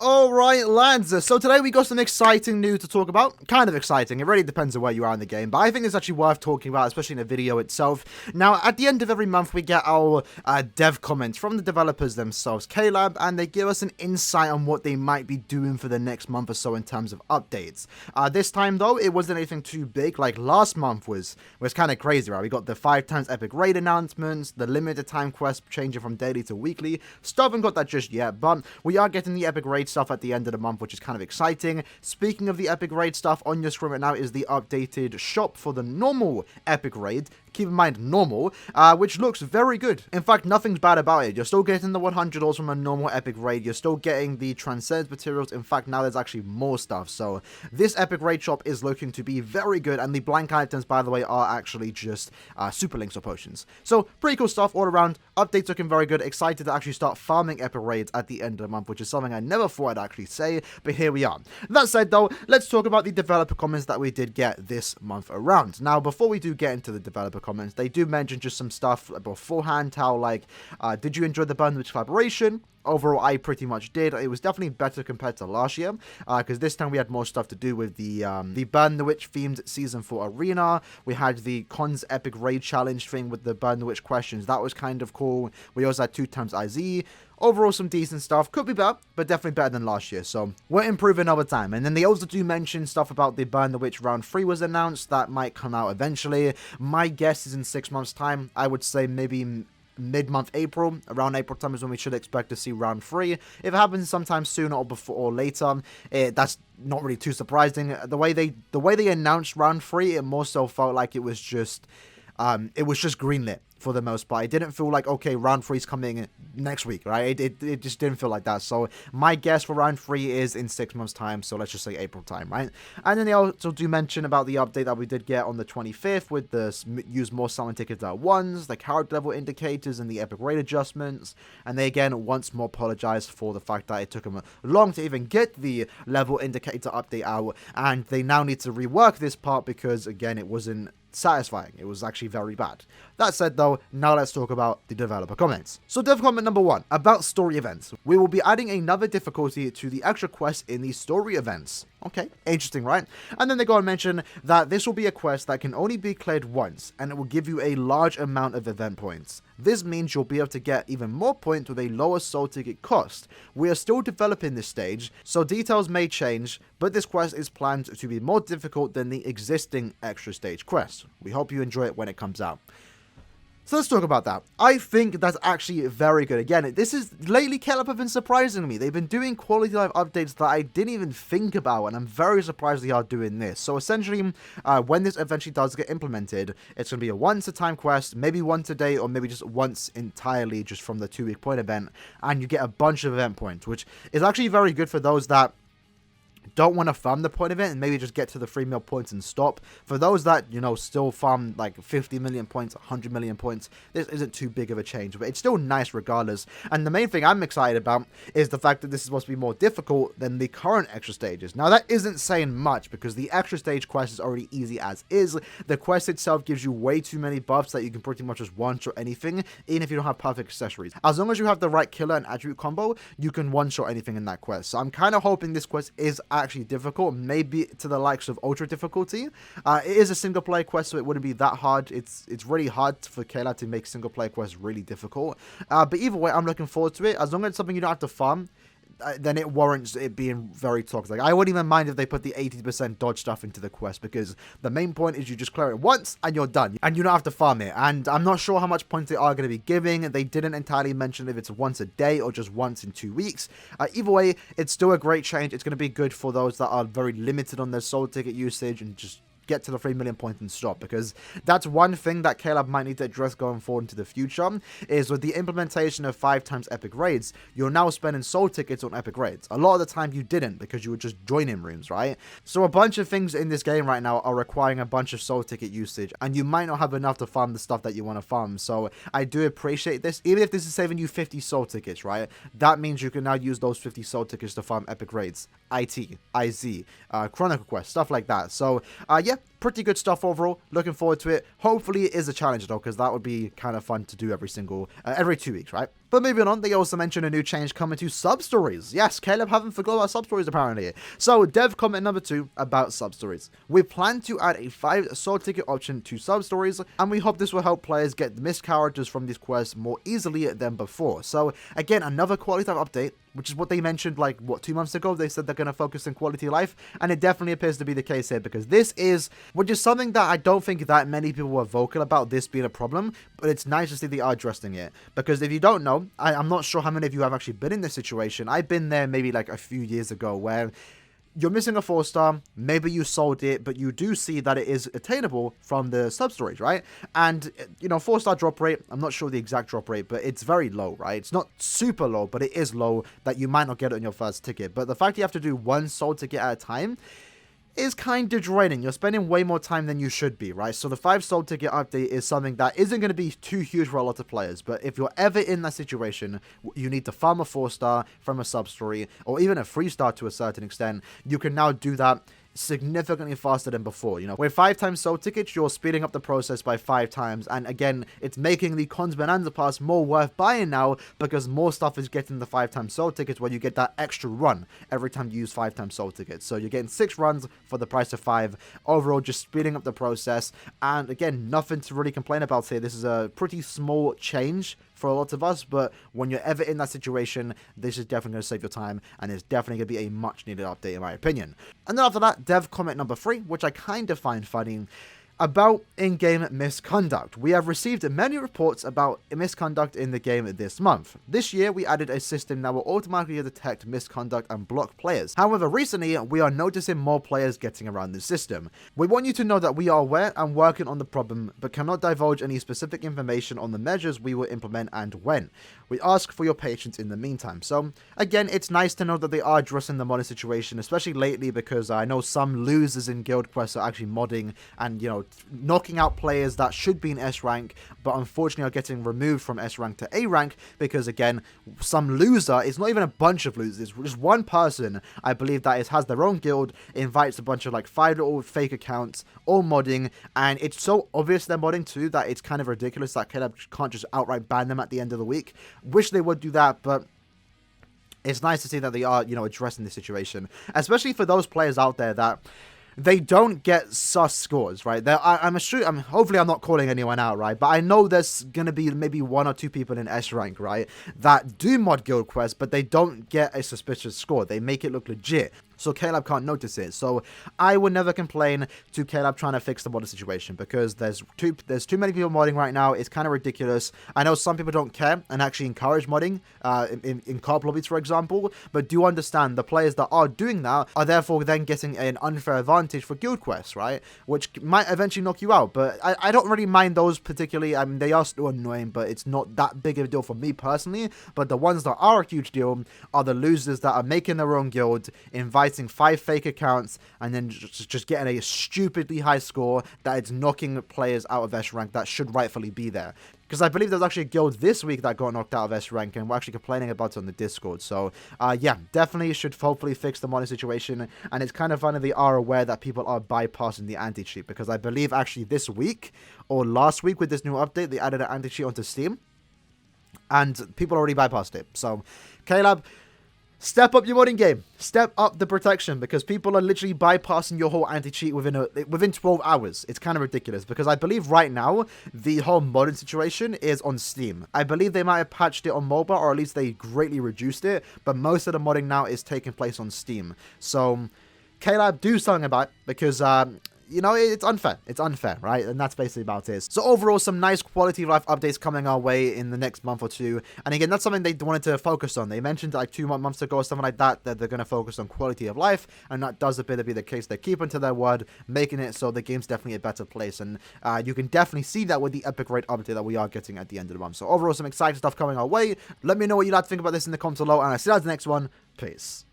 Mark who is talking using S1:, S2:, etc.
S1: Alright lads, so today we got some exciting news to talk about. Kind of exciting, it really depends on where you are in the game, but I think it's actually worth talking about, especially in the video itself. Now, at the end of every month we get our dev comments from the developers themselves, KLab, and they give us an insight on what they might be doing for the next month or so in terms of updates. This time though, it wasn't anything too big. Like last month was kind of crazy, right? We got the 5x epic raid announcements, the limited time quest changing from daily to weekly. Still haven't got that just yet, but we are getting the epic raid stuff at the end of the month, which is kind of exciting. Speaking of the epic raid stuff, on your screen right now is the updated shop for the normal epic raid. Keep in mind normal, which looks very good. In fact, nothing's bad about it. You're still getting the $100 from a normal epic raid. You're still getting the transcendence materials. In fact, now there's actually more stuff. So this epic raid shop is looking to be very good, and the blank items, by the way, are actually just super links or potions. So pretty cool stuff all around. Updates looking very good. Excited to actually start farming epic raids at the end of the month, which is something I never thought I'd actually say, but here we are. That said though, let's talk about the developer comments that we did get this month around. Now, before we do get into the developer comments, they do mention just some stuff beforehand, how like, did you enjoy the Burn the Witch collaboration? Overall, I pretty much did. It was definitely better compared to last year, because this time we had more stuff to do with the Burn the Witch themed Season 4 arena. We had the Cons Epic Raid Challenge thing with the Burn the Witch questions. That was kind of cool. We also had 2x IZ. Overall, some decent stuff. Could be better, but definitely better than last year. So we're improving over time. And then they also do mention stuff about the Burn the Witch Round 3 was announced. That might come out eventually. My guess is in 6 months' time. I would say maybe mid-month April. Around April time is when we should expect to see round 3. If it happens sometime sooner or before or later, that's not really too surprising. The way they announced round 3, it more so felt like it was just greenlit for the most part. It didn't feel like, okay, round 3 is coming next week, right? It just didn't feel like that. So my guess for round 3 is in 6 months time, so let's just say April time, right? And then they also do mention about the update that we did get on the 25th with the use more summon tickets at once, the character level indicators, and the epic raid adjustments. And they again once more apologize for the fact that it took them long to even get the level indicator update out, and they now need to rework this part because again it wasn't satisfying. It was actually very bad. That said though, now let's talk about the developer comments. So dev comment number 1, about story events. We will be adding another difficulty to the extra quests in the story events. Okay, interesting, right? And then they go and mention that this will be a quest that can only be cleared once, and it will give you a large amount of event points. This means you'll be able to get even more points with a lower soul ticket cost. We are still developing this stage, so details may change, but this quest is planned to be more difficult than the existing extra stage quest. We hope you enjoy it when it comes out. So let's talk about that. I think that's actually very good. Again, this is lately KLab have been surprising me. They've been doing quality life updates that I didn't even think about, and I'm very surprised they are doing this. So essentially, when this eventually does get implemented, it's going to be a once-a-time quest, maybe once a day, or maybe just once entirely just from the 2-week point event, and you get a bunch of event points, which is actually very good for those that don't want to farm the point of it and maybe just get to the 3 mil points and stop. For those that, you know, still farm like 50 million points, 100 million points, this isn't too big of a change, but it's still nice regardless. And the main thing I'm excited about is the fact that this is supposed to be more difficult than the current extra stages. Now that isn't saying much because the extra stage quest is already easy as is. The quest itself gives you way too many buffs that you can pretty much just one-shot anything, even if you don't have perfect accessories. As long as you have the right killer and attribute combo, you can one-shot anything in that quest. So I'm kind of hoping this quest is actually difficult, maybe to the likes of ultra difficulty. It is a single player quest, so it wouldn't be that hard. It's really hard for KLab to make single player quests really difficult. But either way, I'm looking forward to it. As long as it's something you don't have to farm, then it warrants it being very toxic. I wouldn't even mind if they put the 80% dodge stuff into the quest, because the main point is you just clear it once and you're done, and you don't have to farm it. And I'm not sure how much points they are going to be giving. They didn't entirely mention if it's once a day or just once in 2 weeks. Either way, it's still a great change. It's going to be good for those that are very limited on their soul ticket usage and just get to the 3 million points and stop, because that's one thing that KLab might need to address going forward into the future, is with the implementation of 5x epic raids, you're now spending soul tickets on epic raids. A lot of the time you didn't, because you would just join in rooms, right? So a bunch of things in this game right now are requiring a bunch of soul ticket usage, and you might not have enough to farm the stuff that you want to farm. So I do appreciate this. Even if this is saving you 50 soul tickets, right, that means you can now use those 50 soul tickets to farm epic raids, IT, IZ, Chronicle Quest, stuff like that. So yeah, pretty good stuff overall. Looking forward to it. Hopefully it is a challenge though, because that would be kind of fun to do every 2 weeks, right? But moving on, they also mentioned a new change coming to sub-stories. Yes, Caleb haven't forgotten about sub-stories apparently. So, dev comment number 2 about sub-stories. We plan to add a 5 soul ticket option to sub-stories, and we hope this will help players get the missed characters from these quests more easily than before. So, again, another quality life update, which is what they mentioned, like, 2 months ago? They said they're going to focus on quality of life, and it definitely appears to be the case here, because this is, which is something that I don't think that many people were vocal about this being a problem, but it's nice to see they are addressing it. Because if you don't know, I'm not sure how many of you have actually been in this situation. I've been there maybe like a few years ago where you're missing a 4-star, maybe you sold it, but you do see that it is attainable from the sub-stories, right? And, 4-star drop rate, I'm not sure the exact drop rate, but it's very low, right? It's not super low, but it is low that you might not get it on your first ticket. But the fact you have to do 1 sold ticket at a time is kind of draining. You're spending way more time than you should be, right? So the 5 soul ticket update is something that isn't going to be too huge for a lot of players, but if you're ever in that situation, you need to farm a 4-star from a sub-story, or even a 3-star to a certain extent, you can now do that significantly faster than before. With 5 times soul tickets, you're speeding up the process by 5 times, and again, it's making the Cons Bonanza Pass more worth buying now, because more stuff is getting the 5 times soul tickets, where you get that extra run every time you use 5 times soul tickets. So you're getting 6 runs for the price of 5. Overall, just speeding up the process, and again, nothing to really complain about here. This is a pretty small change for a lot of us, but when you're ever in that situation, this is definitely going to save your time, and it's definitely going to be a much needed update in my opinion. And then after that, dev comment number 3, which I kind of find funny, about in-game misconduct. We have received many reports about misconduct in the game this month. This year, we added a system that will automatically detect misconduct and block players. However, recently, we are noticing more players getting around the system. We want you to know that we are aware and working on the problem, but cannot divulge any specific information on the measures we will implement and when. We ask for your patience in the meantime. So, again, it's nice to know that they are addressing the modding situation, especially lately, because I know some losers in Guild Quests are actually modding and, knocking out players that should be in S rank, but unfortunately are getting removed from S rank to A rank, because again, some loser, it's not even a bunch of losers, just one person, I believe that has their own guild, invites a bunch of like 5 little fake accounts, all modding, and it's so obvious they're modding too, that it's kind of ridiculous that Caleb can't just outright ban them at the end of the week. Wish they would do that, but it's nice to see that they are, addressing the situation, especially for those players out there that they don't get sus scores, right? Hopefully I'm not calling anyone out, right? But I know there's gonna be maybe 1 or 2 people in S rank, right, that do mod guild quests, but they don't get a suspicious score. They make it look legit, so Caleb can't notice it. So I would never complain to Caleb trying to fix the modding situation, because there's too many people modding right now. It's kind of ridiculous. I know some people don't care and actually encourage modding in co-op lobbies, for example, but do understand the players that are doing that are therefore then getting an unfair advantage for guild quests, right? Which might eventually knock you out, but I don't really mind those particularly. I mean, they are still annoying, but it's not that big of a deal for me personally. But the ones that are a huge deal are the losers that are making their own guild, inviting 5 fake accounts, and then just getting a stupidly high score that is knocking players out of S rank that should rightfully be there. Because I believe there's actually a guild this week that got knocked out of S rank, and we're actually complaining about it on the Discord. So, yeah, definitely should hopefully fix the modding situation. And it's kind of funny they are aware that people are bypassing the anti-cheat, because I believe actually this week or last week with this new update, they added an anti-cheat onto Steam, and people already bypassed it. So, Caleb, step up your modding game. Step up the protection, because people are literally bypassing your whole anti-cheat within 12 hours. It's kind of ridiculous, because I believe right now the whole modding situation is on Steam. I believe they might have patched it on mobile, or at least they greatly reduced it, but most of the modding now is taking place on Steam. So, Caleb, do something about it, because it's unfair. It's unfair, right? And that's basically about it. So overall, some nice quality of life updates coming our way in the next month or 2. And again, that's something they wanted to focus on. They mentioned like 2 months ago or something like that they're going to focus on quality of life. And that does appear to be the case. They're keeping to their word, making it so the game's definitely a better place. And you can definitely see that with the epic rate update that we are getting at the end of the month. So overall, some exciting stuff coming our way. Let me know what you'd like to think about this in the comments below. And I'll see you guys in the next one. Peace.